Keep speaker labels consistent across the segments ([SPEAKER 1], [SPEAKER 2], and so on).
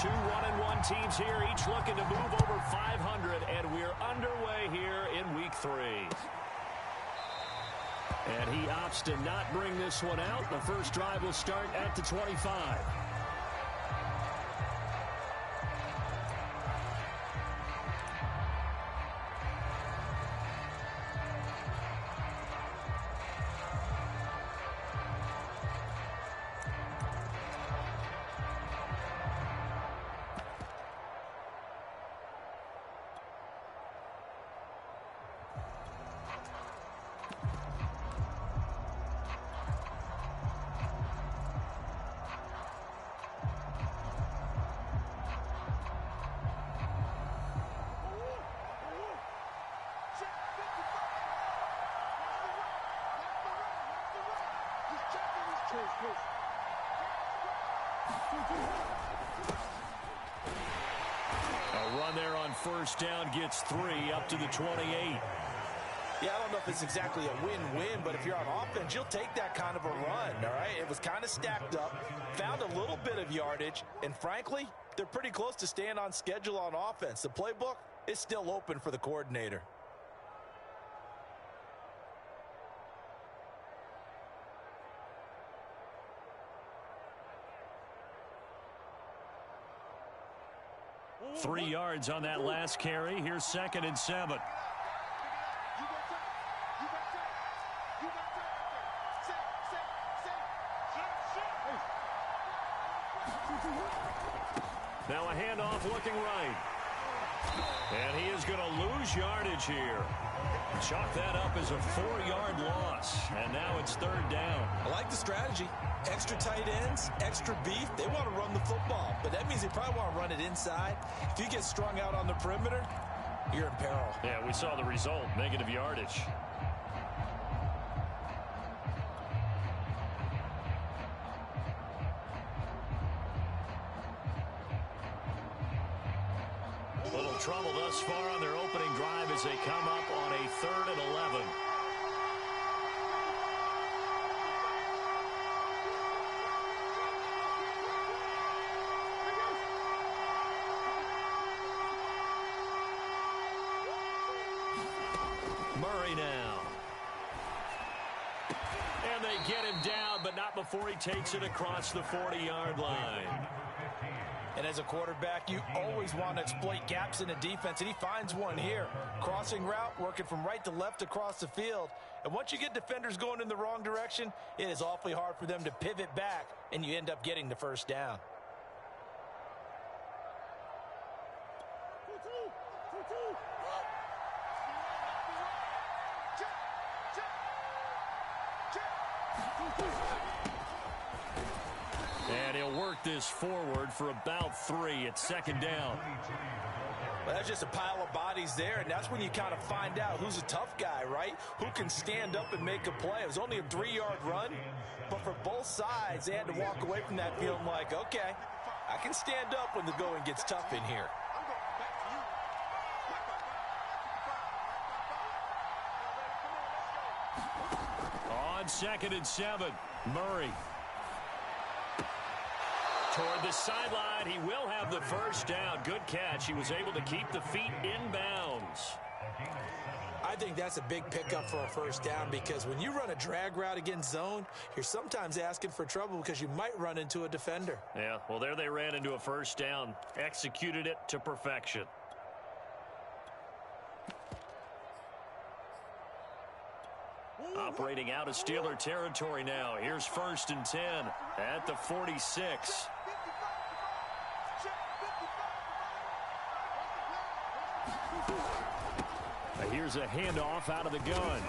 [SPEAKER 1] Two 1-1 teams here, each looking to move over 500, and we're underway here in Week 3. And he opts to not bring this one out. The first drive will start at the 25. A run there on first down gets 3 up to the 28.
[SPEAKER 2] Yeah, I don't know if it's exactly a win-win, but if you're on offense, you'll take that kind of a run, all right? It was kind of stacked up, found a little bit of yardage, and frankly, they're pretty close to staying on schedule on offense. The playbook is still open for the coordinator.
[SPEAKER 1] Three yards on that last carry. Here's 2nd and 7. Now a handoff looking right. And he is going to lose yardage here. Chalk that up as a 4-yard loss. And now it's 3rd down.
[SPEAKER 2] I like the strategy. Extra tight ends, extra beef. They want to run the football, but that means they probably want to run it inside. If you get strung out on the perimeter, you're in peril.
[SPEAKER 1] Yeah, we saw the result, negative yardage. Little trouble thus far on their opening drive as they come up on a 3rd and 11. Murray now. And they get him down, but not before he takes it across the 40-yard line.
[SPEAKER 2] And as a quarterback, you always want to exploit gaps in the defense, and he finds one here. Crossing route, working from right to left across the field. And once you get defenders going in the wrong direction, it is awfully hard for them to pivot back, and you end up getting the first down.
[SPEAKER 1] And he'll work this forward for about 3. It's 2nd down.
[SPEAKER 2] Well, that's just a pile of bodies there, and that's when you kind of find out who's a tough guy, right? Who can stand up and make a play. It was only a 3-yard run, but for both sides, they had to walk away from that feeling like, okay, I can stand up when the going gets tough in here.
[SPEAKER 1] On 2nd and 7, Murray. Toward the sideline, he will have the first down. Good catch. He was able to keep the feet in bounds.
[SPEAKER 2] I think that's a big pickup for a first down because when you run a drag route against zone, you're sometimes asking for trouble because you might run into a defender.
[SPEAKER 1] Yeah, well, there they ran into a first down. Executed it to perfection. Operating out of Steeler territory now. Here's 1st and 10 at the 46. Here's a handoff out of the gun.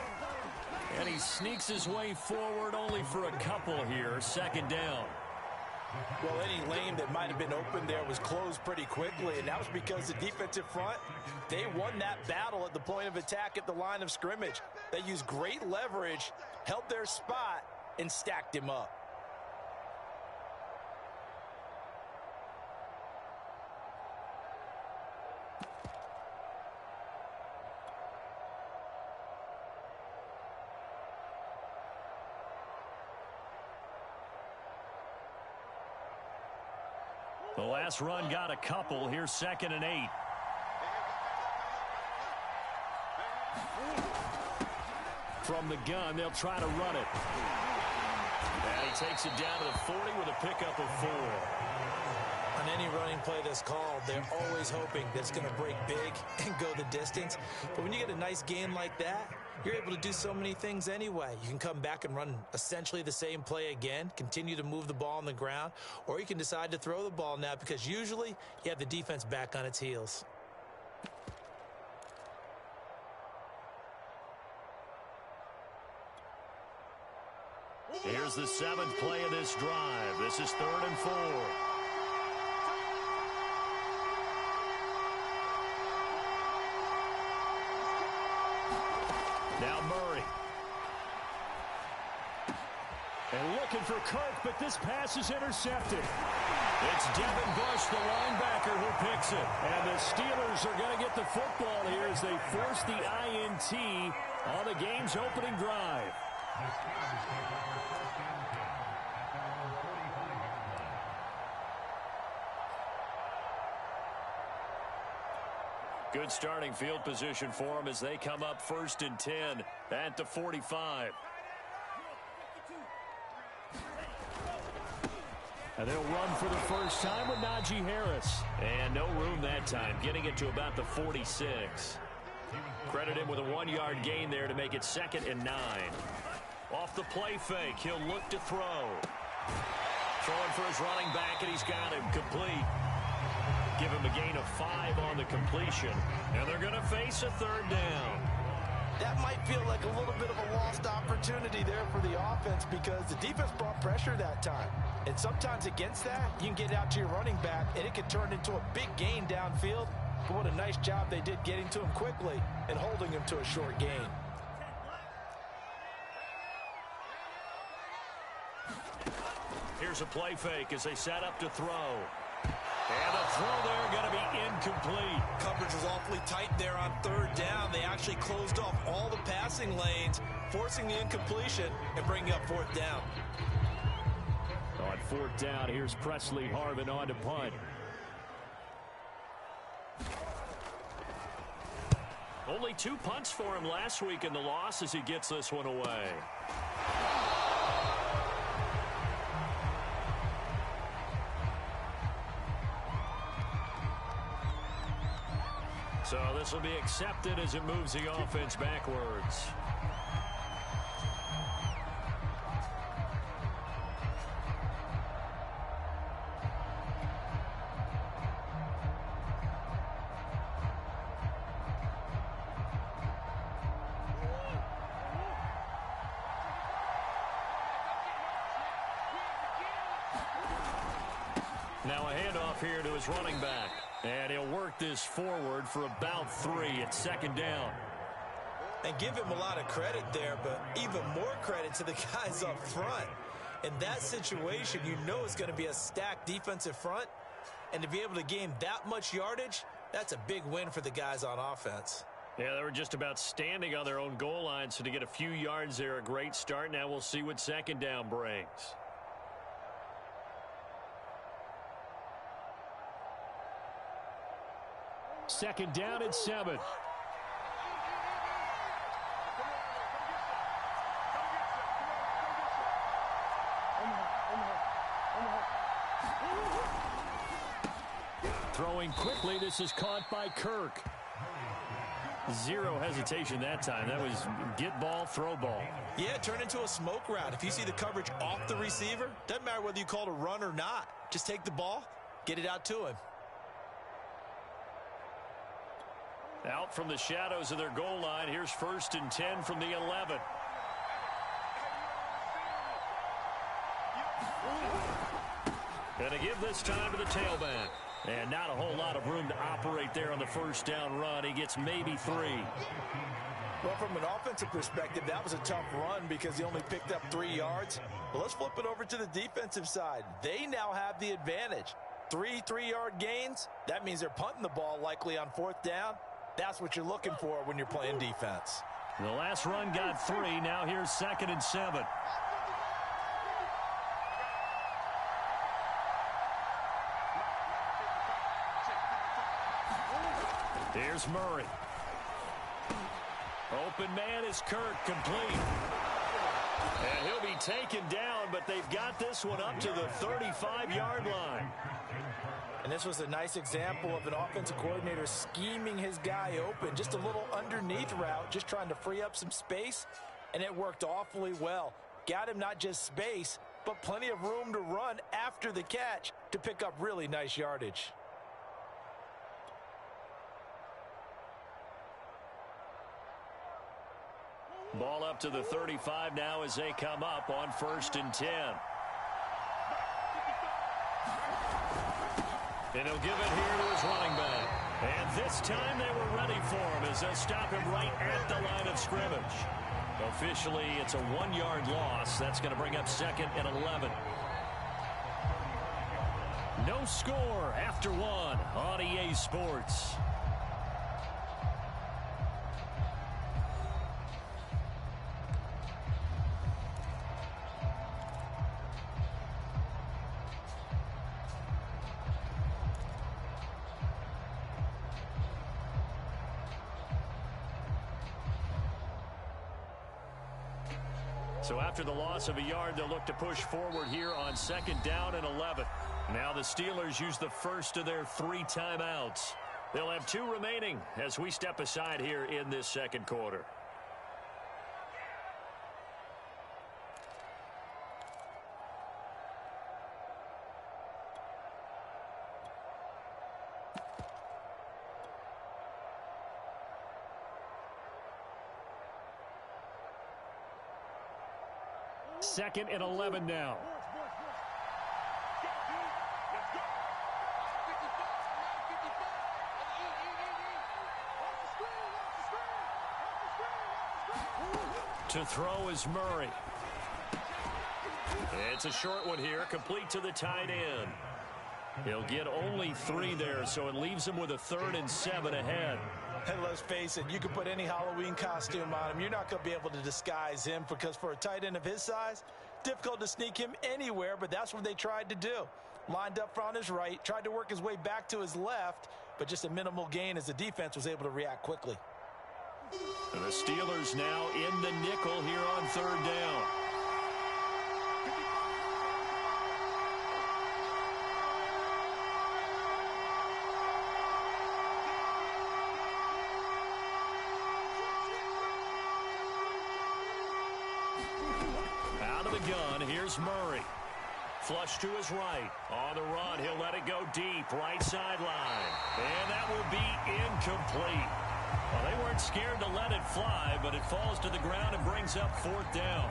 [SPEAKER 1] And he sneaks his way forward only for a couple here. 2nd down.
[SPEAKER 2] Well, any lane that might have been open there was closed pretty quickly, and that was because the defensive front, they won that battle at the point of attack at the line of scrimmage. They used great leverage, held their spot, and stacked him up.
[SPEAKER 1] The last run got a couple. Here's 2nd and 8. From the gun, they'll try to run it. And he takes it down to the 40 with a pickup of 4.
[SPEAKER 2] On any running play that's called, they're always hoping that it's going to break big and go the distance. But when you get a nice gain like that, you're able to do so many things anyway. You can come back and run essentially the same play again, continue to move the ball on the ground, or you can decide to throw the ball now because usually you have the defense back on its heels.
[SPEAKER 1] Here's the 7th play of this drive. This is 3rd and 4. Now Murray. And looking for Kirk, but this pass is intercepted. It's Devin Bush, the linebacker, who picks it. And the Steelers are going to get the football here as they force the INT on the game's opening drive. Good starting field position for them as they come up 1st and 10 at the 45. And they'll run for the first time with Najee Harris. And no room that time, getting it to about the 46. Credit him with a 1-yard gain there to make it 2nd and 9. Off the play fake, he'll look to throw. Throwing for his running back, and he's got him complete. Give him a gain of 5 on the completion. And they're going to face a 3rd down.
[SPEAKER 2] That might feel like a little bit of a lost opportunity there for the offense because the defense brought pressure that time. And sometimes against that, you can get out to your running back, and it can turn into a big gain downfield. But what a nice job they did getting to him quickly and holding him to a short gain.
[SPEAKER 1] Here's a play fake as they set up to throw. And the throw there going to be incomplete.
[SPEAKER 2] Coverage was awfully tight there on 3rd down. They actually closed off all the passing lanes, forcing the incompletion and bringing up 4th down.
[SPEAKER 1] On 4th down, here's Presley Harvin on to punt. Only 2 punts for him last week in the loss as he gets this one away. So this will be accepted as it moves the offense backwards. Now a handoff here to his running back. And he'll work this forward for about 3 at 2nd down.
[SPEAKER 2] And give him a lot of credit there, but even more credit to the guys up front. In that situation, you know it's going to be a stacked defensive front. And to be able to gain that much yardage, that's a big win for the guys on offense.
[SPEAKER 1] Yeah, they were just about standing on their own goal line, so to get a few yards there, a great start. Now we'll see what 2nd down brings. Second down and 7. Throwing quickly, this is caught by Kirk. Zero hesitation that time. That was get ball, throw ball.
[SPEAKER 2] Yeah, turn into a smoke route. If you see the coverage off the receiver, doesn't matter whether you call it a run or not. Just take the ball, get it out to him.
[SPEAKER 1] Out from the shadows of their goal line. Here's 1st and 10 from the 11. Gonna give this time to the tailback. And not a whole lot of room to operate there on the 1st down run. He gets maybe 3.
[SPEAKER 2] Well, from an offensive perspective, that was a tough run because he only picked up 3 yards. Well, let's flip it over to the defensive side. They now have the advantage. 3 3-yard gains. That means they're punting the ball likely on 4th down. That's what you're looking for when you're playing defense.
[SPEAKER 1] The last run got 3. Now here's 2nd and 7. Here's Murray. Open man is Kirk, complete. And he'll be taken down, but they've got this one up to the 35-yard line.
[SPEAKER 2] And this was a nice example of an offensive coordinator scheming his guy open. Just a little underneath route, just trying to free up some space, and it worked awfully well. Got him not just space, but plenty of room to run after the catch to pick up really nice yardage.
[SPEAKER 1] Ball up to the 35 now as they come up on 1st and 10. And he'll give it here to his running back. And this time they were ready for him as they stop him right at the line of scrimmage. Officially, it's a 1-yard loss. That's going to bring up 2nd and 11. No score after 1 on EA Sports. So after the loss of a yard, they'll look to push forward here on 2nd down and 11. Now the Steelers use the first of their 3 timeouts. They'll have 2 remaining as we step aside here in this 2nd quarter. Second and 11 now. To throw is Murray. It's a short one here, complete to the tight end. He'll get only 3 there, so it leaves him with a 3rd and 7 ahead.
[SPEAKER 2] And let's face it, you can put any Halloween costume on him. You're not going to be able to disguise him because for a tight end of his size, difficult to sneak him anywhere, but that's what they tried to do. Lined up on his right, tried to work his way back to his left, but just a minimal gain as the defense was able to react quickly.
[SPEAKER 1] And the Steelers now in the nickel here on 3rd down. Out of the gun, here's Murray. Flush to his right. On the run, he'll let it go deep, right sideline. And that will be incomplete. Well, they weren't scared to let it fly, but it falls to the ground and brings up 4th down.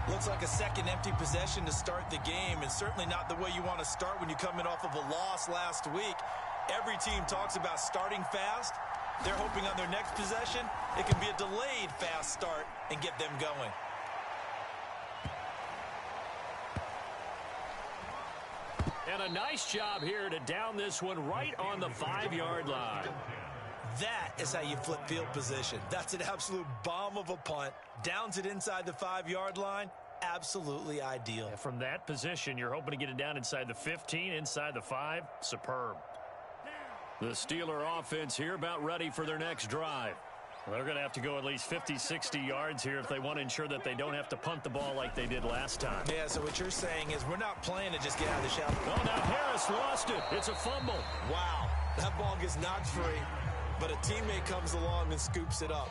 [SPEAKER 2] Looks like a second empty possession to start the game, and certainly not the way you want to start when you're coming off of a loss last week. Every team talks about starting fast. They're hoping on their next possession, it can be a delayed fast start and get them going.
[SPEAKER 1] And a nice job here to down this one right on the 5-yard line.
[SPEAKER 2] That is how you flip field position. That's an absolute bomb of a punt. Downs it inside the 5-yard line. Absolutely ideal.
[SPEAKER 1] Yeah, from that position, you're hoping to get it down inside the 15, inside the 5. Superb. The Steeler offense here about ready for their next drive. Well, they're going to have to go at least 50, 60 yards here if they want to ensure that they don't have to punt the ball like they did last time.
[SPEAKER 2] Yeah, so what you're saying is we're not playing to just get out of the shallow.
[SPEAKER 1] Oh, now Harris lost it. It's a fumble.
[SPEAKER 2] Wow, that ball gets knocked free, but a teammate comes along and scoops it up.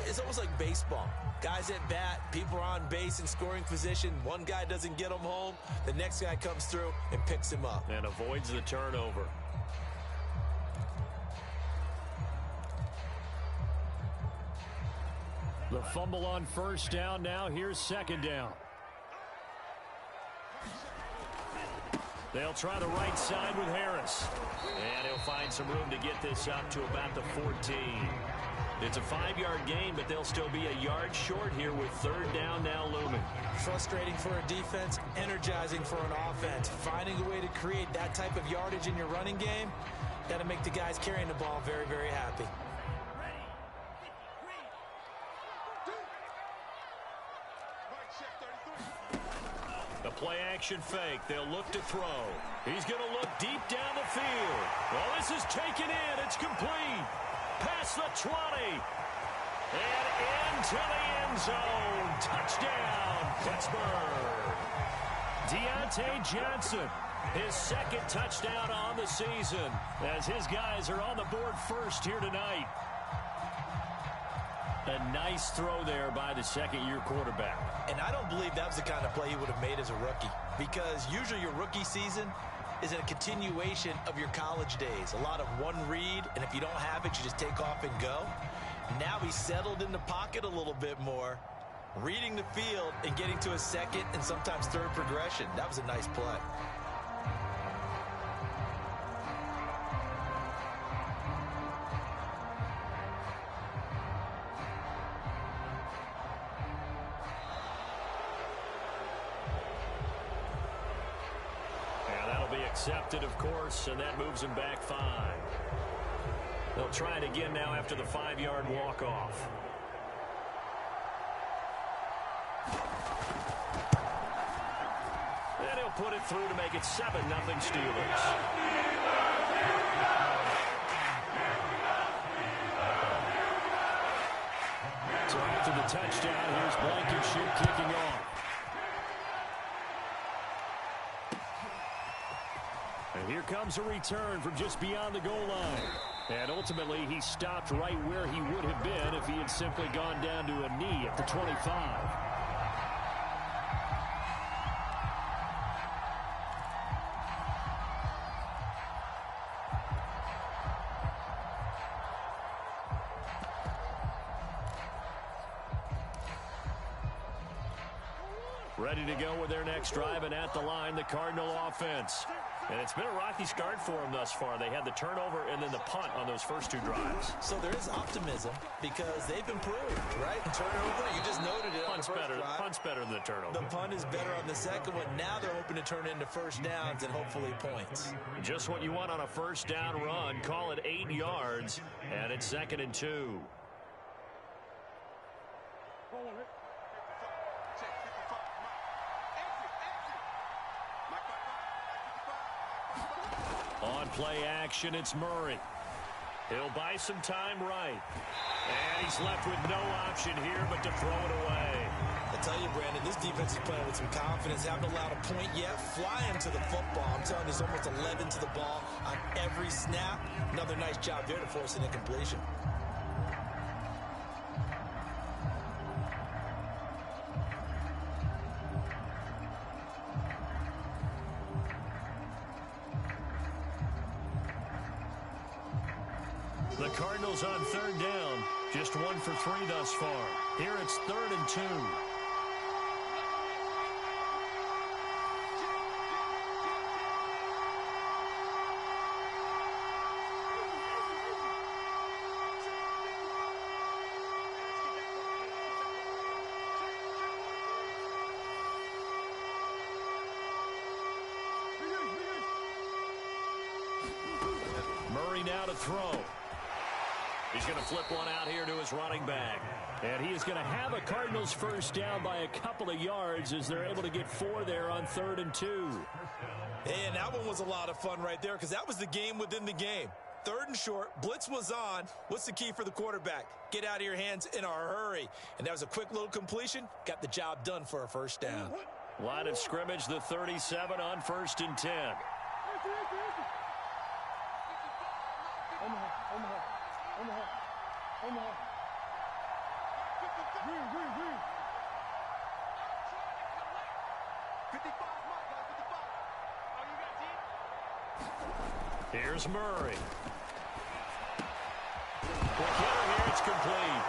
[SPEAKER 2] It's almost like baseball. Guys at bat, people are on base in scoring position. One guy doesn't get him home. The next guy comes through and picks him up.
[SPEAKER 1] And avoids the turnover. The fumble on 1st down. Now here's 2nd down. They'll try the right side with Harris. And he'll find some room to get this up to about the 14. It's a 5-yard gain, but they'll still be a yard short here with 3rd down now looming.
[SPEAKER 2] Frustrating for a defense, energizing for an offense. Finding a way to create that type of yardage in your running game, got to make the guys carrying the ball very, very happy.
[SPEAKER 1] The play action fake. They'll look to throw. He's going to look deep down the field. Well, this is taken in. It's complete. Past the 20. And into the end zone. Touchdown, Pittsburgh. Deontay Johnson, his second touchdown on the season, as his guys are on the board first here tonight. A nice throw there by the second-year quarterback.
[SPEAKER 2] And I don't believe that was the kind of play he would have made as a rookie, because usually your rookie season is a continuation of your college days. A lot of one read, and if you don't have it, you just take off and go. Now he's settled in the pocket a little bit more, reading the field and getting to a second and sometimes third progression. That was a nice play.
[SPEAKER 1] And that'll be accepted, of course, and that moves him back 5. They'll try it again now after the 5-yard walk-off. And he'll put it through to make it 7-0 Steelers. So after the touchdown, here's Blankenship kicking off. And here comes a return from just beyond the goal line. And ultimately, he stopped right where he would have been if he had simply gone down to a knee at the 25. Ready to go with their next drive, and at the line, the Cardinal offense. And it's been a rocky start for them thus far. They had the turnover and then the punt on those first 2 drives.
[SPEAKER 2] So there is optimism because they've improved, right? Turnover, you just noted it.
[SPEAKER 1] Punt's better than the turnover.
[SPEAKER 2] The punt is better on the second one. Now they're hoping to turn it into first downs and hopefully points.
[SPEAKER 1] Just what you want on a first down run. Call it 8 yards, and it's 2nd and 2. On play action, it's Murray. He'll buy some time right. And he's left with no option here but to throw it away.
[SPEAKER 2] I tell you, Brandon, this defense is playing with some confidence. Haven't allowed a point yet. Flying to the football. I'm telling you, there's almost 11 to the ball on every snap. Another nice job there to force an incompletion.
[SPEAKER 1] The Cardinals on 3rd down. Just 1 for 3 thus far. Here it's 3rd and 2. Murray now to throw. He's going to flip one out here to his running back. And he is going to have a Cardinals first down by a couple of yards as they're able to get 4 there on 3rd and 2.
[SPEAKER 2] And that one was a lot of fun right there because that was the game within the game. 3rd and short, blitz was on. What's the key for the quarterback? Get out of your hands in a hurry. And that was a quick little completion. Got the job done for a first down.
[SPEAKER 1] Line of scrimmage, the 37 on 1st and 10. Here's Murray. Quick hitter here, it's complete.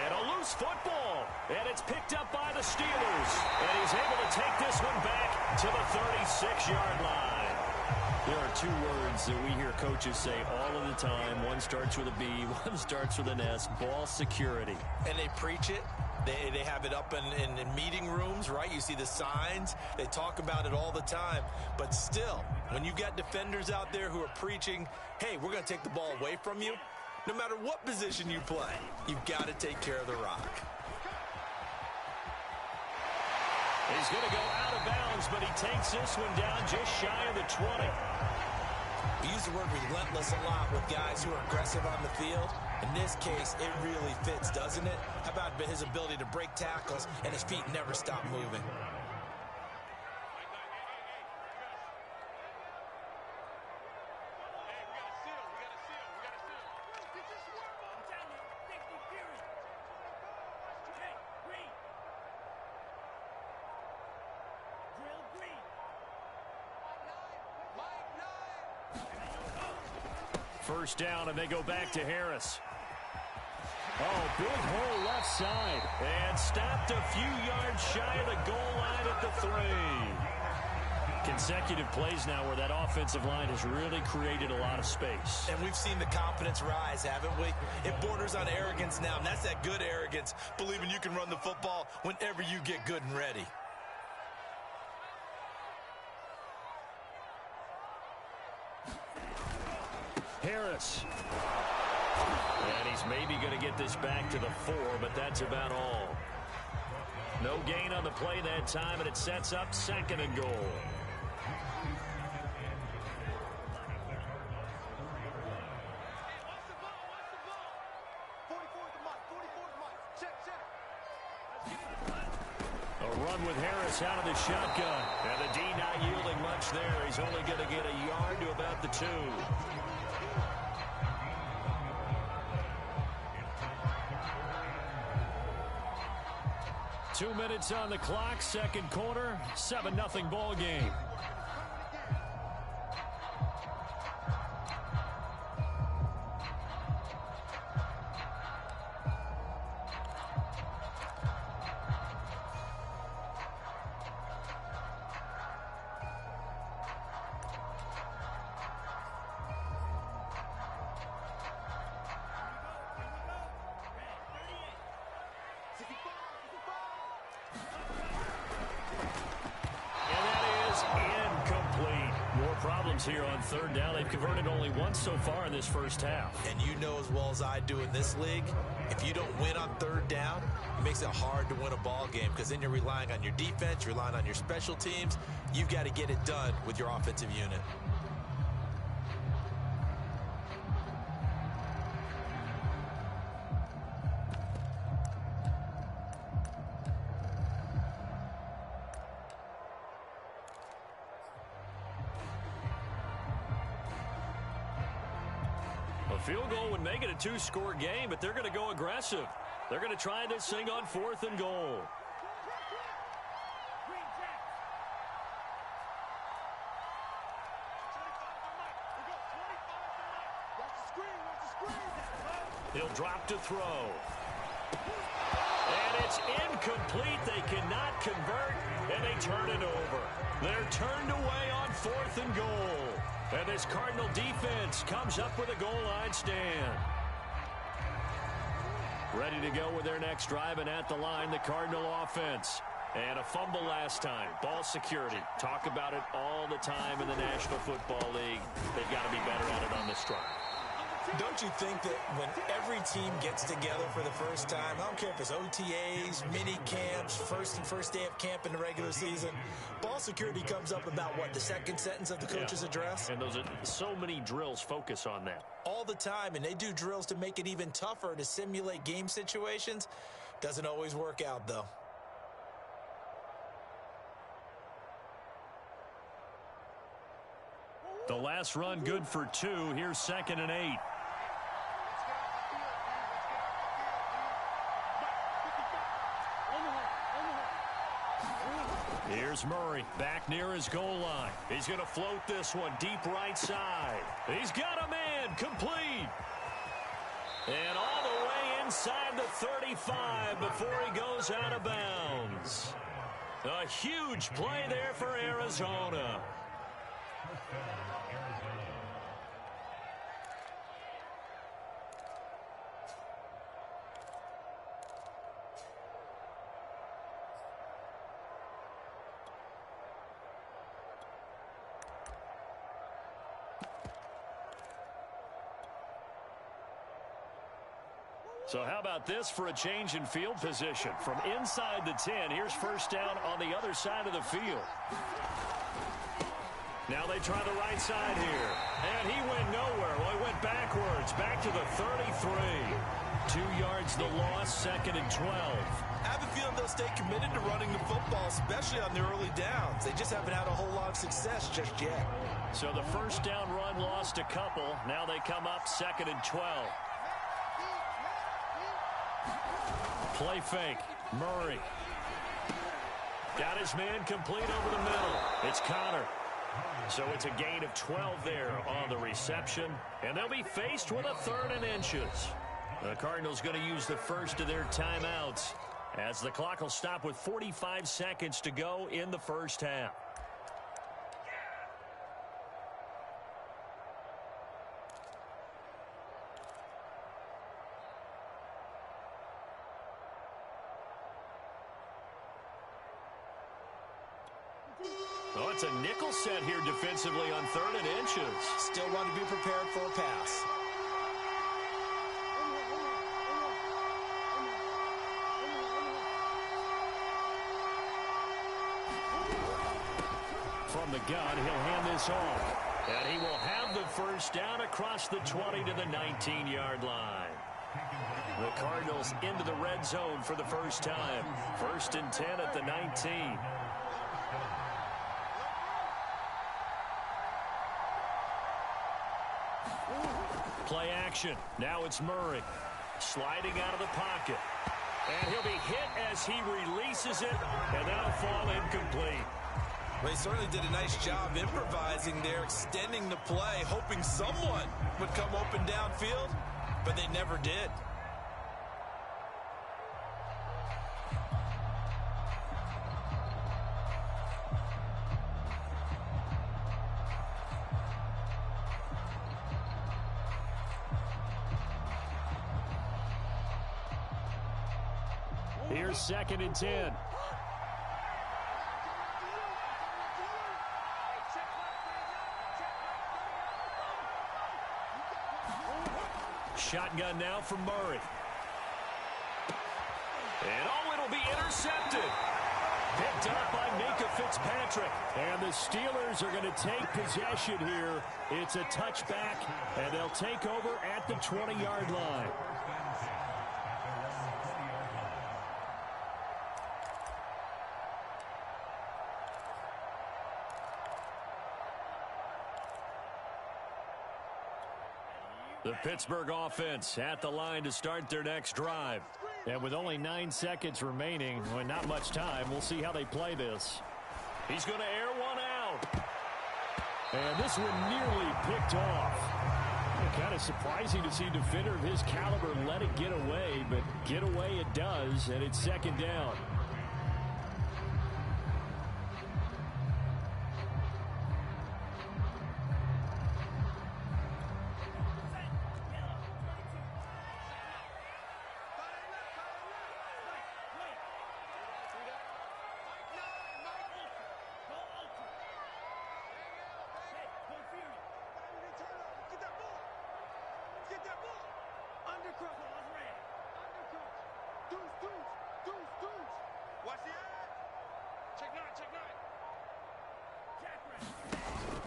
[SPEAKER 1] And a loose football. And it's picked up by the Steelers. And he's able to take this one back to the 36-yard line. There are 2 words that we hear coaches say all of the time. One starts with a B, one starts with an S. Ball security.
[SPEAKER 2] And they preach it. They have it up in meeting rooms, right? You see the signs. They talk about it all the time. But still, when you've got defenders out there who are preaching, hey, we're going to take the ball away from you, no matter what position you play, you've got to take care of the rock.
[SPEAKER 1] He's going to go out of bounds, but he takes this one down just shy of the 20.
[SPEAKER 2] We use the word relentless a lot with guys who are aggressive on the field. In this case, it really fits, doesn't it? How about his ability to break tackles and his feet never stop moving?
[SPEAKER 1] First down, and they go back to Harris. Oh, big hole left side. And stopped a few yards shy of the goal line at the 3. Consecutive plays now where that offensive line has really created a lot of space.
[SPEAKER 2] And we've seen the confidence rise, haven't we? It borders on arrogance now, and that's that good arrogance, believing you can run the football whenever you get good and ready.
[SPEAKER 1] Harris. And he's maybe going to get this back to the 4, but that's about all. No gain on the play that time, and it sets up 2nd and goal. A run with Harris out of the shotgun. And the D not yielding much there. He's only going to get a yard to about the 2. 2 minutes on the clock, second quarter, 7-0 ball game. Here on third down. They've converted only once so far in this first half.
[SPEAKER 2] And you know as well as I do in this league, if you don't win on third down, it makes it hard to win a ball game because then you're relying on your defense, you're relying on your special teams. You've got to get it done with your offensive unit.
[SPEAKER 1] Field goal would make it a 2-score game, but they're going to go aggressive. They're going to try this thing on 4th and goal. He'll drop to throw. And it's incomplete. They cannot convert, and they turn it over. They're turned away on 4th and goal. And this Cardinal defense comes up with a goal line stand. Ready to go with their next drive, and at the line, the Cardinal offense. And a fumble last time. Ball security. Talk about it all the time in the National Football League. They've got to be better at it on this drive.
[SPEAKER 2] Don't you think that when every team gets together for the first time, I don't care if it's OTAs, mini camps, first day of camp in the regular season, ball security comes up about what, the second sentence of the coach's address?
[SPEAKER 1] And those are so many drills focus on that.
[SPEAKER 2] All the time, and they do drills to make it even tougher to simulate game situations. Doesn't always work out, though.
[SPEAKER 1] The last run good for 2. Here's 2nd and 8. Here's Murray back near his goal line. He's going to float this one deep right side. He's got a man complete. And all the way inside the 35 before he goes out of bounds. A huge play there for Arizona. So how about this for a change in field position? From inside the 10, here's first down on the other side of the field. Now they try the right side here. And he went nowhere. Well, he went backwards, back to the 33. 2 yards the loss, second and 12.
[SPEAKER 2] I have a feeling they'll stay committed to running the football, especially on the early downs. They just haven't had a whole lot of success just yet.
[SPEAKER 1] So the first down run lost a couple. Now they come up second and 12. Play fake. Murray. Got his man complete over the middle. It's Connor. So it's a gain of 12 there on the reception. And they'll be faced with a 3rd and inches. The Cardinals going to use the first of their timeouts as the clock will stop with 45 seconds to go in the first half. Oh, it's a nickel set here defensively on 3rd and inches.
[SPEAKER 2] Still want to be prepared for a pass.
[SPEAKER 1] From the gun, he'll hand this off. And he will have the first down across the 20 to the 19-yard line. The Cardinals into the red zone for the first time. 1st and 10 at the 19. Play action. Now it's Murray. Sliding out of the pocket. And he'll be hit as he releases it. And that'll fall incomplete.
[SPEAKER 2] Well, he certainly did a nice job improvising there, extending the play, hoping someone would come open downfield, but they never did.
[SPEAKER 1] Here's 2nd and 10. Shotgun now from Murray. And oh, it'll be intercepted. Picked up by Minkah Fitzpatrick. And the Steelers are going to take possession here. It's a touchback, and they'll take over at the 20-yard line. The Pittsburgh offense at the line to start their next drive. And with only 9 seconds remaining, well, not much time, we'll see how they play this. He's going to air one out. And this one nearly picked off. Kind of surprising to see a defender of his caliber let it get away, but get away it does, and it's 2nd down.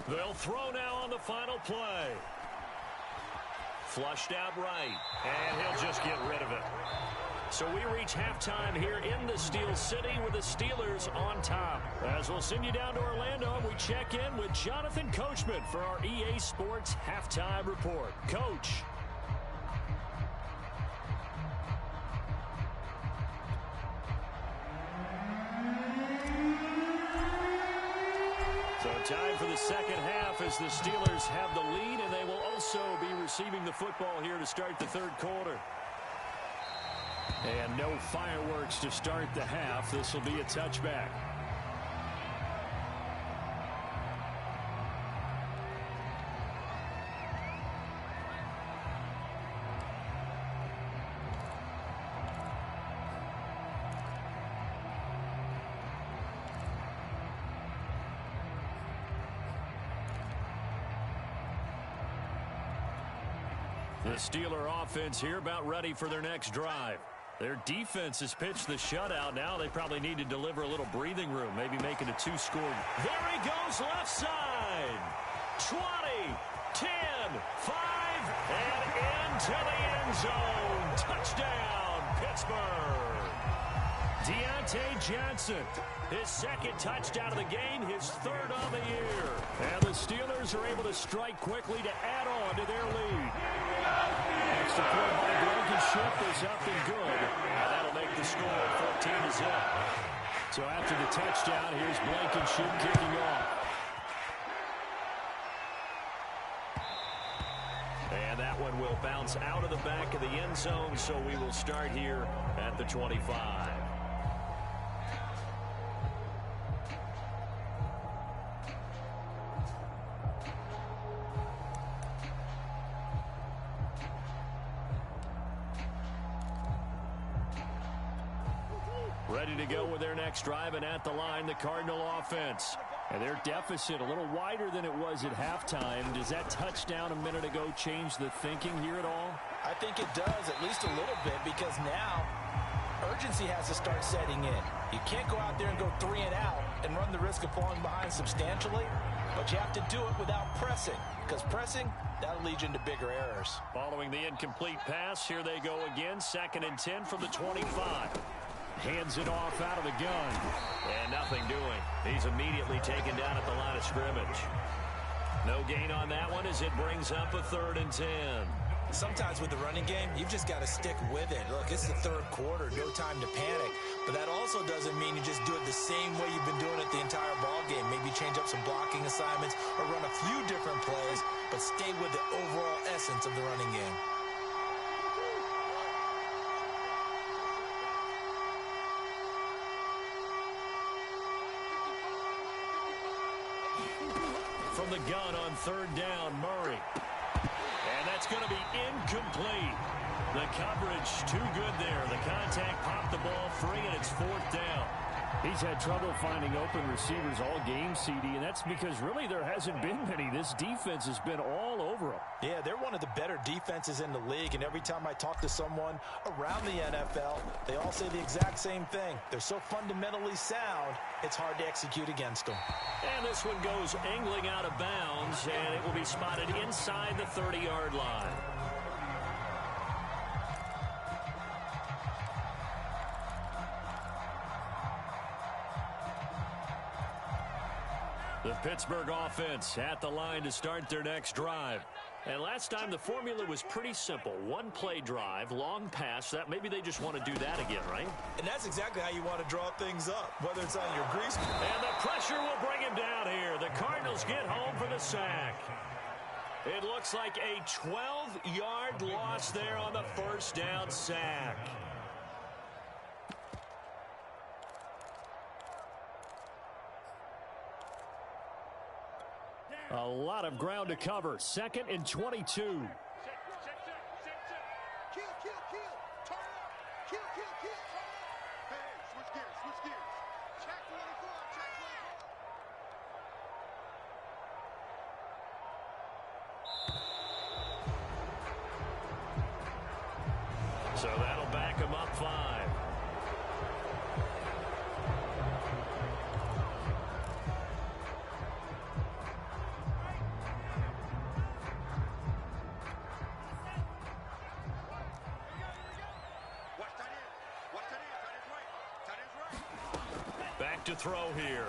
[SPEAKER 1] They'll throw now on the final play. Flushed out right, and he'll just get rid of it. So we reach halftime here in the Steel City with the Steelers on top. As we'll send you down to Orlando, and we check in with Jonathan Coachman for our EA Sports Halftime Report. Coach. So time for the second half as the Steelers have the lead, and they will also be receiving the football here to start the 3rd quarter. And no fireworks to start the half. This will be a touchback. The Steeler offense here about ready for their next drive. Their defense has pitched the shutout. Now they probably need to deliver a little breathing room, maybe make it a 2-score. There he goes left side. 20, 10, 5, and into the end zone. Touchdown, Pittsburgh. Deontay Johnson, his second touchdown of the game, his third of the year. And the Steelers are able to strike quickly to add on to their lead. Extra point by Blankenship is up and good. And that'll make the score 14-0. So after the touchdown, here's Blankenship kicking off. And that one will bounce out of the back of the end zone, so we will start here at the 25. Ready to go with their next drive, and at the line, the Cardinal offense. And their deficit a little wider than it was at halftime. Does that touchdown a minute ago change the thinking here at all?
[SPEAKER 2] I think it does, at least a little bit, because now urgency has to start setting in. You can't go out there and go 3 and out and run the risk of falling behind substantially, but you have to do it without pressing, because pressing, that'll lead you into bigger errors.
[SPEAKER 1] Following the incomplete pass, here they go again, 2nd and 10 from the 25. Hands it off out of the gun. And nothing doing. He's immediately taken down at the line of scrimmage. No gain on that one as it brings up a 3rd and 10.
[SPEAKER 2] Sometimes with the running game, you've just got to stick with it. Look, it's the 3rd quarter, no time to panic. But that also doesn't mean you just do it the same way you've been doing it the entire ball game. Maybe change up some blocking assignments or run a few different plays, but stay with the overall essence of the running game.
[SPEAKER 1] From the gun on 3rd down, Murray. And that's going to be incomplete. The coverage too good there. The contact popped the ball free, and it's 4th down. He's had trouble finding open receivers all game, CD, and that's because really there hasn't been many. This defense has been all over him.
[SPEAKER 2] Yeah, they're one of the better defenses in the league, and every time I talk to someone around the NFL, they all say the exact same thing. They're so fundamentally sound, it's hard to execute against them.
[SPEAKER 1] And this one goes angling out of bounds, and it will be spotted inside the 30-yard line. The Pittsburgh offense at the line to start their next drive. And last time the formula was pretty simple. 1-play drive, long pass. That maybe they just want to do that again, right?
[SPEAKER 2] And that's exactly how you want to draw things up, whether it's on your grease.
[SPEAKER 1] And the pressure will bring him down here. The Cardinals get home for the sack. It looks like a 12-yard loss there on the 1st down sack. A lot of ground to cover. 2nd and 22.
[SPEAKER 3] Kill, kill, kill. Turn up. Kill, kill, kill. Turn up. Hey, switch gears, switch gears. Check 24, check
[SPEAKER 1] 24. So that'll back him up 5. Back to throw here.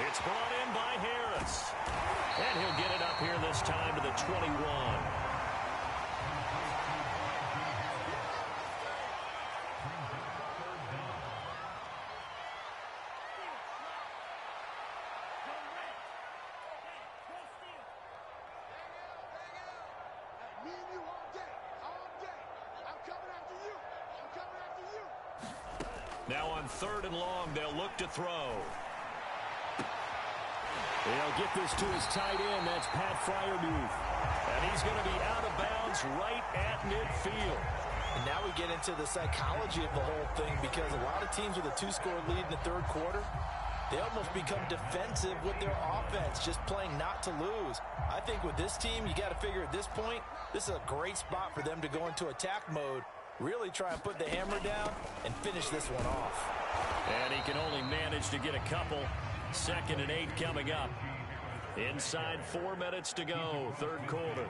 [SPEAKER 1] It's brought in by Harris. And he'll get it up here this time to the 21.
[SPEAKER 3] Me and you all day. I'm coming after you. I'm coming after you.
[SPEAKER 1] Now on 3rd and long, they'll look to throw. They'll get this to his tight end. That's Pat Freiermuth. And he's going to be out of bounds right at midfield.
[SPEAKER 2] And now we get into the psychology of the whole thing, because a lot of teams with a 2-score lead in the 3rd quarter, They almost become defensive with their offense, just playing not to lose. I think with this team, you got to figure at this point, this is a great spot for them to go into attack mode, really try and put the hammer down and finish this one off.
[SPEAKER 1] And he can only manage to get a couple. 2nd and 8 coming up. Inside 4 minutes to go, 3rd quarter.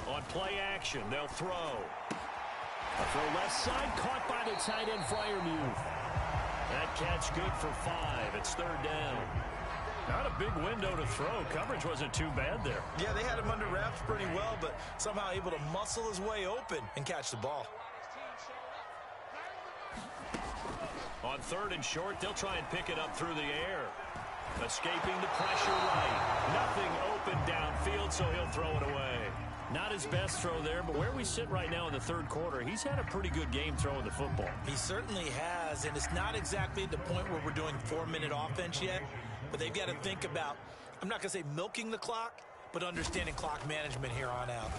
[SPEAKER 1] On play action, they'll throw. A throw left side, caught by the tight end, Freiermuth. That catch good for 5. It's 3rd down. Not a big window to throw. Coverage wasn't too bad there.
[SPEAKER 2] Yeah, they had him under wraps pretty well, but somehow able to muscle his way open and catch the ball.
[SPEAKER 1] On 3rd and short, they'll try and pick it up through the air. Escaping the pressure right. Nothing open downfield, so he'll throw it away. Not his best throw there, but where we sit right now in the 3rd quarter, he's had a pretty good game throwing the football.
[SPEAKER 2] He certainly has, and it's not exactly the point where we're doing 4-minute offense yet, but they've got to think about, I'm not going to say milking the clock, but understanding clock management here on out.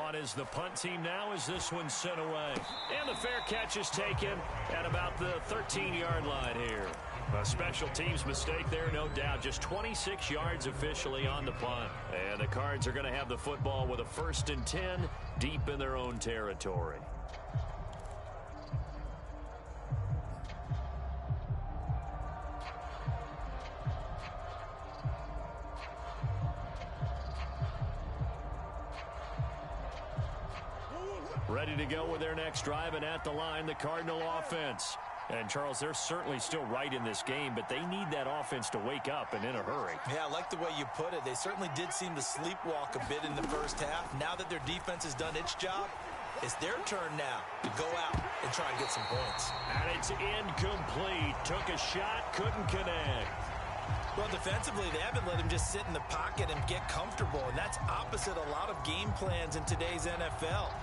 [SPEAKER 1] On is the punt team now as this one's sent away. And the fair catch is taken at about the 13-yard line here. A special teams mistake there, no doubt. Just 26 yards officially on the punt. And the Cards are going to have the football with a 1st and 10 deep in their own territory. Ready to go with their next drive, and at the line, the Cardinal offense. And, Charles, they're certainly still right in this game, but they need that offense to wake up and in a hurry.
[SPEAKER 2] Yeah, I like the way you put it. They certainly did seem to sleepwalk a bit in the first half. Now that their defense has done its job, it's their turn now to go out and try and get some points.
[SPEAKER 1] And it's incomplete. Took a shot, couldn't connect.
[SPEAKER 2] Well, defensively, they haven't let him just sit in the pocket and get comfortable, and that's opposite a lot of game plans in today's NFL.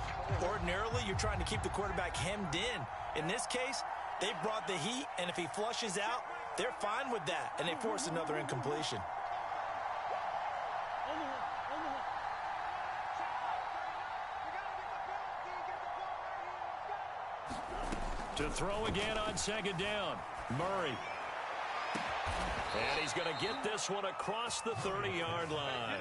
[SPEAKER 2] Ordinarily, you're trying to keep the quarterback hemmed in. In this case, they brought the heat, and if he flushes out, they're fine with that, and they force another incompletion.
[SPEAKER 1] To throw again on 2nd down, Murray. And he's going to get this one across the 30-yard line.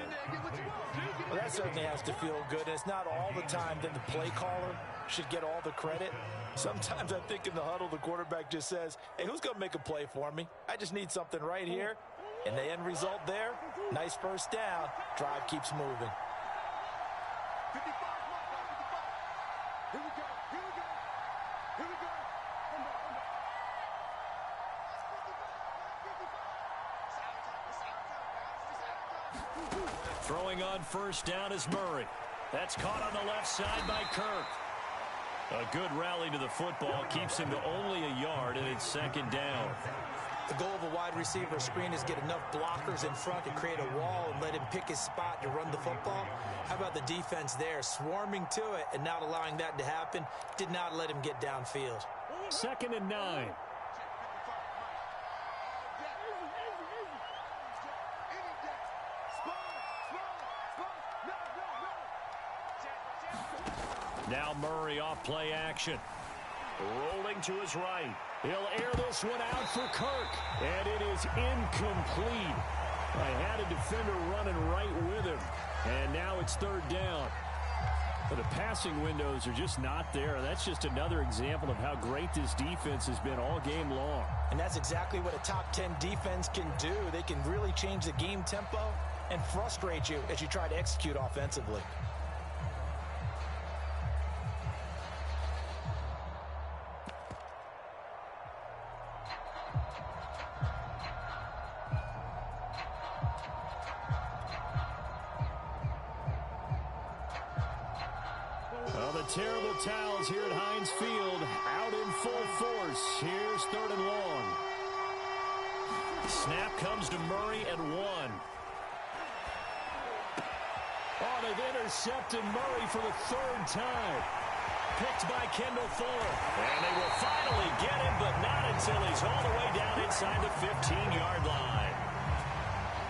[SPEAKER 2] Well, that certainly has to feel good. And it's not all the time that the play caller should get all the credit. Sometimes I think in the huddle, the quarterback just says, hey, who's going to make a play for me? I just need something right here. And the end result there, nice 1st down. Drive keeps moving.
[SPEAKER 3] 55, here we go, here we go, here we go.
[SPEAKER 1] Throwing on 1st down is Murray. That's caught on the left side by Kirk. A good rally to the football keeps him to only a yard, and it's 2nd down.
[SPEAKER 2] The goal of a wide receiver screen is get enough blockers in front to create a wall and let him pick his spot to run the football. How about the defense there, swarming to it and not allowing that to happen? Did not let him get downfield.
[SPEAKER 1] 2nd and 9. Now Murray off play action. Rolling to his right. He'll air this one out for Kirk. And it is incomplete. I had a defender running right with him. And now it's 3rd down. But the passing windows are just not there. That's just another example of how great this defense has been all game long.
[SPEAKER 2] And that's exactly what a top 10 defense can do. They can really change the game tempo and frustrate you as you try to execute offensively.
[SPEAKER 1] Well, the terrible towels here at Heinz Field out in full force. Here's 3rd and long. Snap comes to Murray at 1. Oh, they've intercepted Murray for the 3rd time. Picked by Kendall Fuller. And they will finally get him, but not until he's all the way down inside the 15-yard line.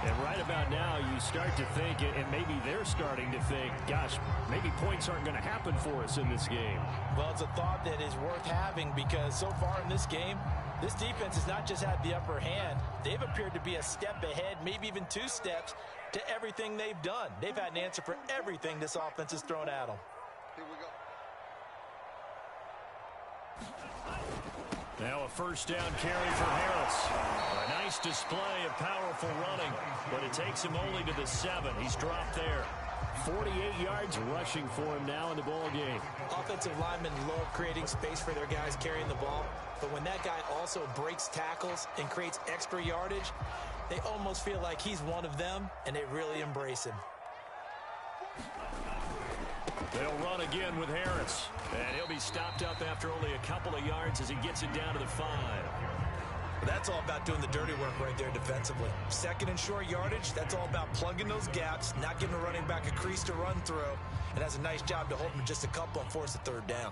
[SPEAKER 1] And right about now, you start to think, and maybe they're starting to think, gosh, maybe points aren't going to happen for us in this game.
[SPEAKER 2] Well, it's a thought that is worth having because so far in this game, this defense has not just had the upper hand. They've appeared to be a step ahead, maybe even 2 steps to everything they've done. They've had an answer for everything this offense has thrown at them.
[SPEAKER 3] Here we go.
[SPEAKER 1] Now a first down carry for Harris. A nice display of powerful running, but it takes him only to the 7. He's dropped there. 48 yards rushing for him now in the ball game.
[SPEAKER 2] Offensive linemen love creating space for their guys carrying the ball, but when that guy also breaks tackles and creates extra yardage, they almost feel like he's one of them, and they really embrace him.
[SPEAKER 1] They'll run again with Harris, and he'll be stopped up after only a couple of yards as he gets it down to the 5.
[SPEAKER 2] That's all about doing the dirty work right there defensively. Second and short yardage, that's all about plugging those gaps, not giving a running back a crease to run through, and has a nice job to hold him just a couple and force a 3rd down.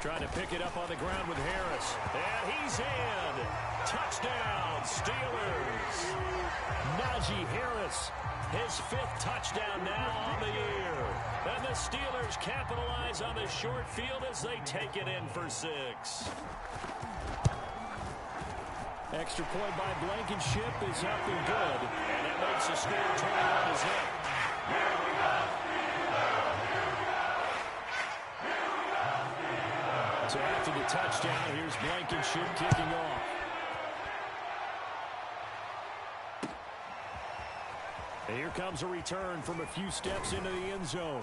[SPEAKER 1] Trying to pick it up on the ground with Harris. And he's in. Touchdown, Steelers. Najee Harris, his 5th touchdown now on the year. And the Steelers capitalize on the short field as they take it in for 6. Extra point by Blankenship is up and good. And that makes the score turn on his hip. So after the touchdown, here's Blankenship kicking off. And here comes a return from a few steps into the end zone.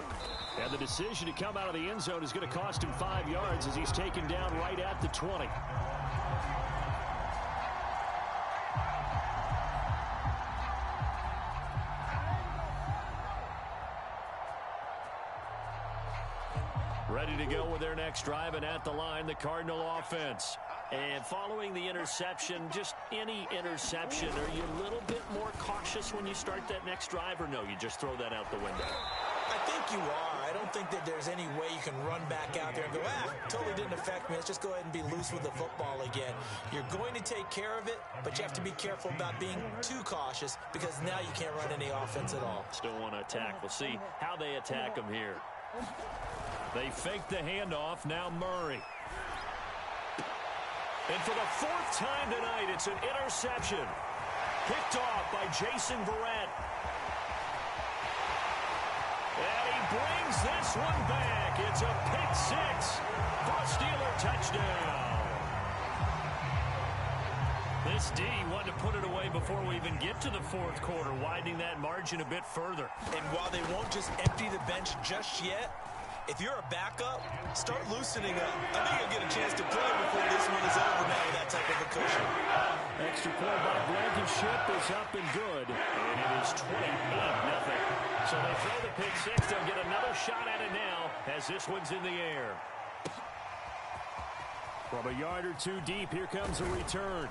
[SPEAKER 1] And the decision to come out of the end zone is going to cost him 5 yards as he's taken down right at the 20. Ready to go with their next drive, and at the line, the Cardinal offense. And following the interception, just any interception, are you a little bit more cautious when you start that next drive, or no, you just throw that out the window?
[SPEAKER 2] I think you are. I don't think that there's any way you can run back out there and go, totally didn't affect me. Let's just go ahead and be loose with the football again. You're going to take care of it, but you have to be careful about being too cautious because now you can't run any offense at all.
[SPEAKER 1] Still want to attack. We'll see how they attack them here. They fake the handoff. Now Murray. And for the 4th time tonight, it's an interception. Picked off by Jason Verrett. And he brings this one back. It's a pick 6 for a Steeler touchdown. This D wanted to put it away before we even get to the 4th quarter, widening that margin a bit further.
[SPEAKER 2] And while they won't just empty the bench just yet, if you're a backup, start loosening up. I think you'll get a chance to play before this one is over now with that type of a cushion.
[SPEAKER 1] Extra point by Blankenship is up and good. And it is 28-0. So they throw the pick 6. They'll get another shot at it now as this one's in the air. From a yard or 2 deep, here comes a return.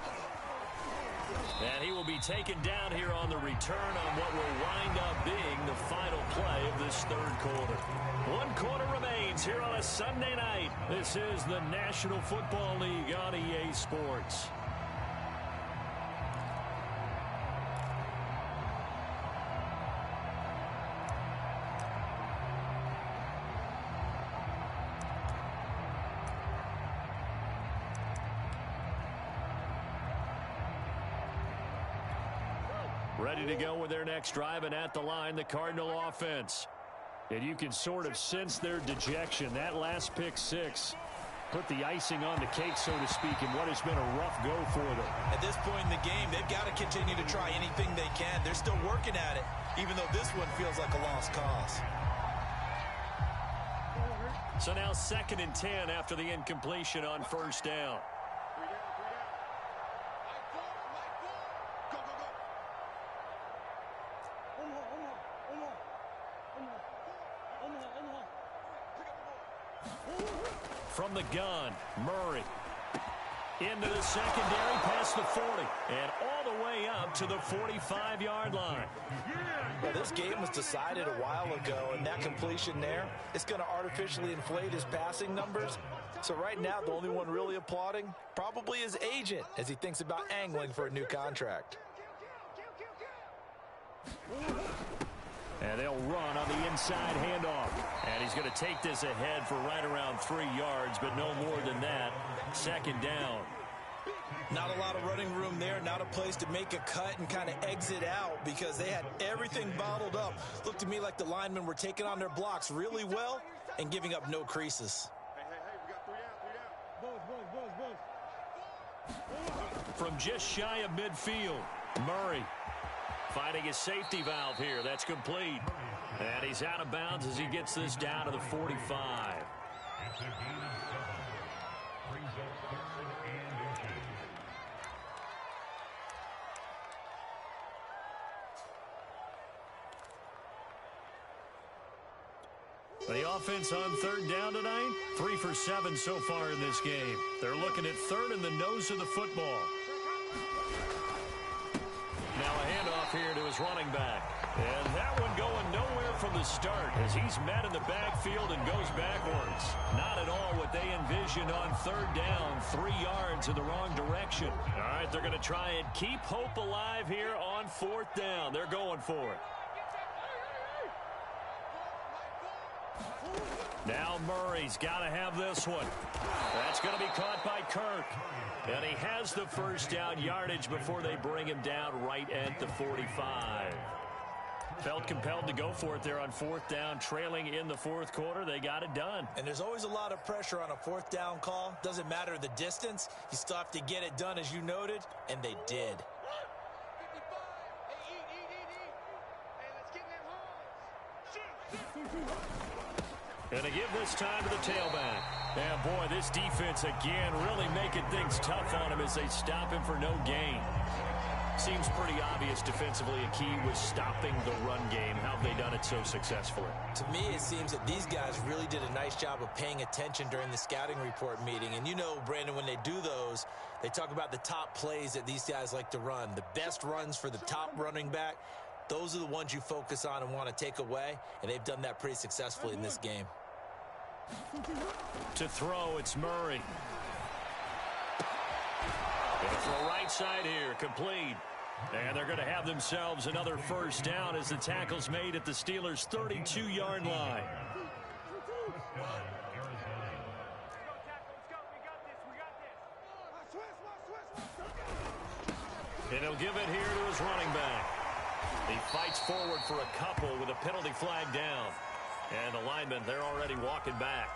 [SPEAKER 1] And he will be taken down here on the return on what will wind up being the final play of this 3rd quarter. 1 quarter remains here on a Sunday night. This is the National Football League on EA Sports. Ready to go with their next drive, and at the line, the Cardinal offense. And you can sort of sense their dejection. That last pick 6 put the icing on the cake, so to speak, in what has been a rough go for them.
[SPEAKER 2] At this point in the game, they've got to continue to try anything they can. They're still working at it, even though this one feels like a lost cause.
[SPEAKER 1] So now 2nd and 10 after the incompletion on 1st down. From the gun, Murray. Into the secondary, past the 40. And all the way up to the 45-yard line.
[SPEAKER 2] Well, this game was decided a while ago, and that completion there is going to artificially inflate his passing numbers. So right now, the only one really applauding probably his agent as he thinks about angling for a new contract.
[SPEAKER 1] And they'll run on the inside handoff. And he's going to take this ahead for right around 3 yards, but no more than that. Second down.
[SPEAKER 2] Not a lot of running room there, not a place to make a cut and kind of exit out because they had everything bottled up. Looked to me like the linemen were taking on their blocks really well and giving up no creases.
[SPEAKER 3] We got 3 out.
[SPEAKER 1] From just shy of midfield, Murray finding his safety valve here. That's complete. And he's out of bounds as he gets this down to the 45. The offense on third down tonight, 3 for 7 so far in this game. They're looking at third in the nose of the football. Now a handoff here to his running back. And that one going nowhere from the start as he's met in the backfield and goes backwards. Not at all what they envisioned on third down, 3 yards in the wrong direction. All right, they're going to try and keep hope alive here on fourth down. They're going for it. Now Murray's got to have this one. That's going to be caught by Kirk. And he has the first down yardage before they bring him down right at the 45. Felt compelled to go for it there on fourth down, trailing in the fourth quarter. They got it done.
[SPEAKER 2] And there's always a lot of pressure on a fourth down call. Doesn't matter the distance. You still have to get it done, as you noted, and they did.
[SPEAKER 1] And to give this time to the tailback. And boy, this defense again really making things tough on him as they stop him for no gain. Seems pretty obvious defensively a key was stopping the run game. How have they done it so successfully?
[SPEAKER 2] To me, it seems that these guys really did a nice job of paying attention during the scouting report meeting. And you know, Brandon, when they do those, they talk about the top plays that these guys like to run. The best runs for the top running back. Those are the ones you focus on and want to take away. And they've done that pretty successfully in this game.
[SPEAKER 1] To throw, it's Murray. Gonna throw right side here, complete. And they're going to have themselves another first down as the tackle's made at the Steelers' 32-yard line. And he'll give it here to his running back. He fights forward for a couple with a penalty flag down. And the linemen, they're already walking back.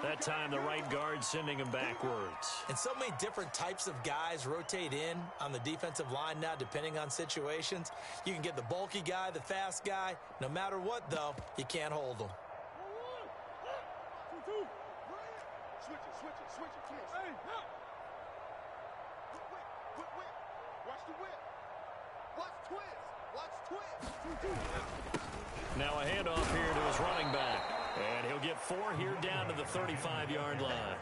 [SPEAKER 1] That time, the right guard sending him backwards.
[SPEAKER 2] And so many different types of guys rotate in on the defensive line now, depending on situations. You can get the bulky guy, the fast guy. No matter what, though, you can't hold them.
[SPEAKER 3] Switch it. Come on. Hey, no. Whip. Watch the whip. Watch twist.
[SPEAKER 1] Now a handoff here to his running back. And he'll get 4 here down to the 35-yard line.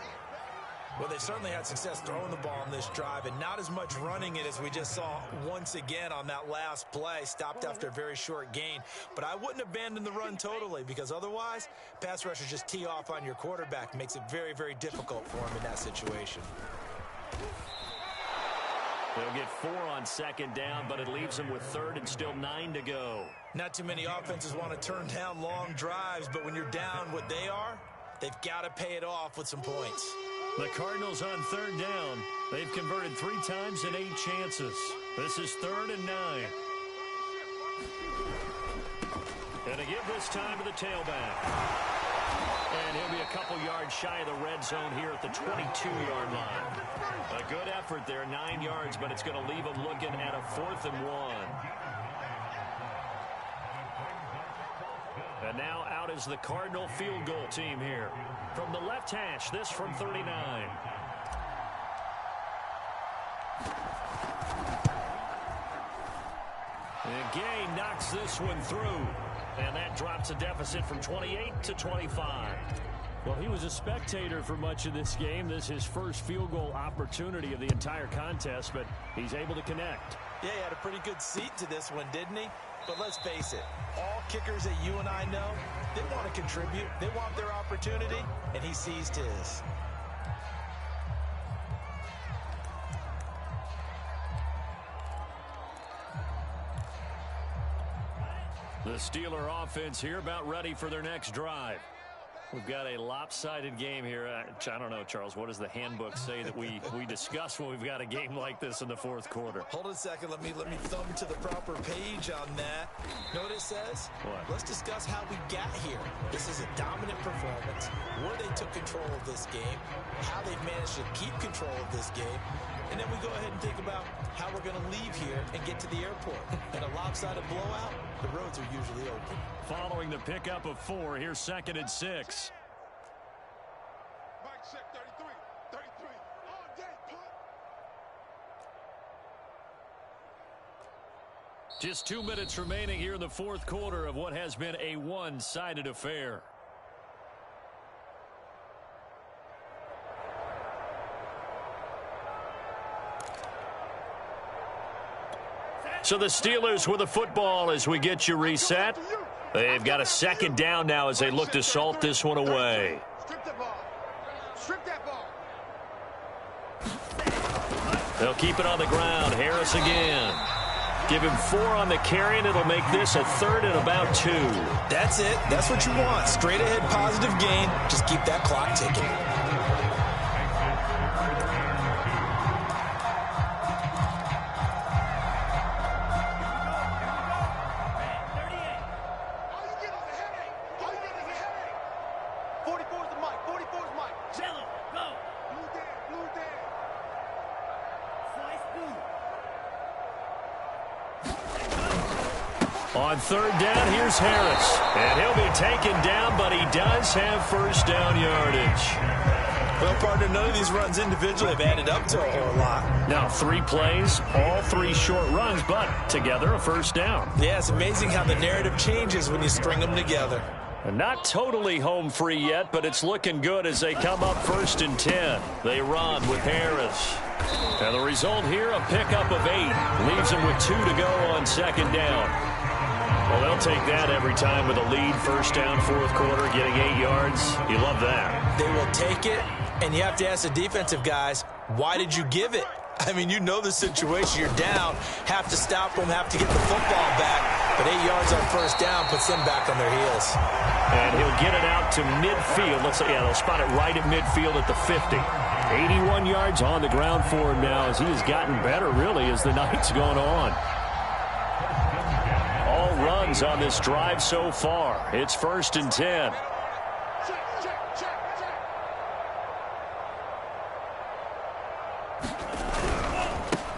[SPEAKER 2] Well, they certainly had success throwing the ball on this drive and not as much running it as we just saw once again on that last play. Stopped after a very short gain. But I wouldn't abandon the run totally because otherwise, pass rushers just tee off on your quarterback. Makes it very, very difficult for him in that situation.
[SPEAKER 1] They'll get 4 on second down, but it leaves them with third and still 9 to go.
[SPEAKER 2] Not too many offenses want to turn down long drives, but when you're down what they are, they've got to pay it off with some points.
[SPEAKER 1] The Cardinals on third down. They've converted 3 times in 8 chances. This is 3rd and 9. And to give this time to the tailback. And he'll be a couple yards shy of the red zone here at the 22-yard line. A good effort there, 9 yards, but it's going to leave him looking at a 4th and 1. And now out is the Cardinal field goal team here. From the left hash, this from 39. And Gay knocks this one through. And that drops a deficit from 28 to 25. Well, he was a spectator for much of this game. This is his first field goal opportunity of the entire contest, but he's able to connect.
[SPEAKER 2] Yeah, he had a pretty good seat to this one, didn't he? But let's face it, all kickers that you and I know, they want to contribute. They want their opportunity, and he seized his.
[SPEAKER 1] The Steeler offense here about ready for their next drive. We've got a lopsided game here. I don't know, Charles, what does the handbook say that we discuss when we've got a game like this in the fourth quarter?
[SPEAKER 2] Hold on a second. Let me thumb to the proper page on that. Know what it says?
[SPEAKER 1] What?
[SPEAKER 2] Let's discuss how we got here. This is a dominant performance, where they took control of this game, how they've managed to keep control of this game, and then we go ahead and think about how we're going to leave here and get to the airport. In a lopsided blowout, the roads are usually open.
[SPEAKER 1] Following the pickup of 4, here's 2nd and 6.
[SPEAKER 3] Mike check 33. 33. On day punt.
[SPEAKER 1] Just 2 minutes remaining here in the fourth quarter of what has been a one-sided affair. So the Steelers with the football as we get you reset. They've got a 2nd down now as they look to salt this one away.
[SPEAKER 3] Strip that ball. Strip that ball.
[SPEAKER 1] They'll keep it on the ground. Harris again. Give him 4 on the carry, and it'll make this a 3rd and about 2.
[SPEAKER 2] That's it. That's what you want. Straight ahead positive gain. Just keep that clock ticking.
[SPEAKER 1] On 3rd down, here's Harris. And he'll be taken down, but he does have first down yardage.
[SPEAKER 2] Well, partner, none of these runs individually have added up to a whole lot.
[SPEAKER 1] Now, 3 plays, all 3 short runs, but together a first down.
[SPEAKER 2] Yeah, it's amazing how the narrative changes when you string them together.
[SPEAKER 1] Not totally home free yet, but it's looking good as they come up 1st and 10. They run with Harris. And the result here, a pickup of 8. Leaves them with 2 to go on 2nd down. Well, they'll take that every time with a lead. First down, fourth quarter, getting 8 yards. You love that.
[SPEAKER 2] They will take it, and you have to ask the defensive guys, why did you give it? I mean, you know the situation. You're down, have to stop them, have to get the football back. But 8 yards on first down puts them back on their heels.
[SPEAKER 1] And he'll get it out to midfield. Let's say, they'll spot it right at midfield at the 50. 81 yards on the ground for him now as he has gotten better, really, as the night's gone on. All runs on this drive so far. It's 1st and 10.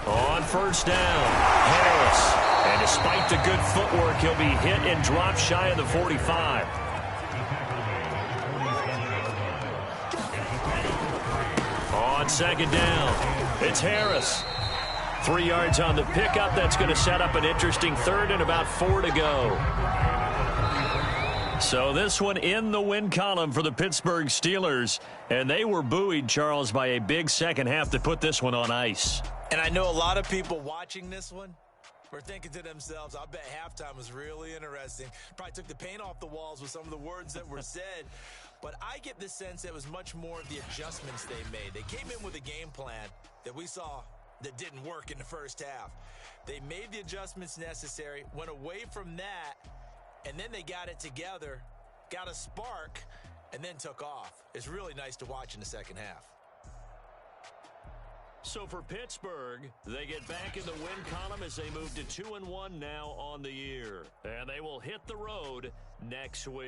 [SPEAKER 1] On first down, Harris. And despite the good footwork, he'll be hit and dropped shy of the 45. On 2nd down, it's Harris. 3 yards on the pickup. That's going to set up an interesting 3rd and about 4 to go. So this one in the win column for the Pittsburgh Steelers. And they were buoyed, Charles, by a big second half to put this one on ice.
[SPEAKER 2] And I know a lot of people watching this one were thinking to themselves, I bet halftime was really interesting. Probably took the paint off the walls with some of the words that were said. But I get the sense that it was much more of the adjustments they made. They came in with a game plan that we saw that didn't work in the first half. They made the adjustments necessary, went away from that, and then they got it together, got a spark, and then took off. It's really nice to watch in the second half.
[SPEAKER 1] So for Pittsburgh, they get back in the win column as they move to 2-1 now on the year. And they will hit the road next week.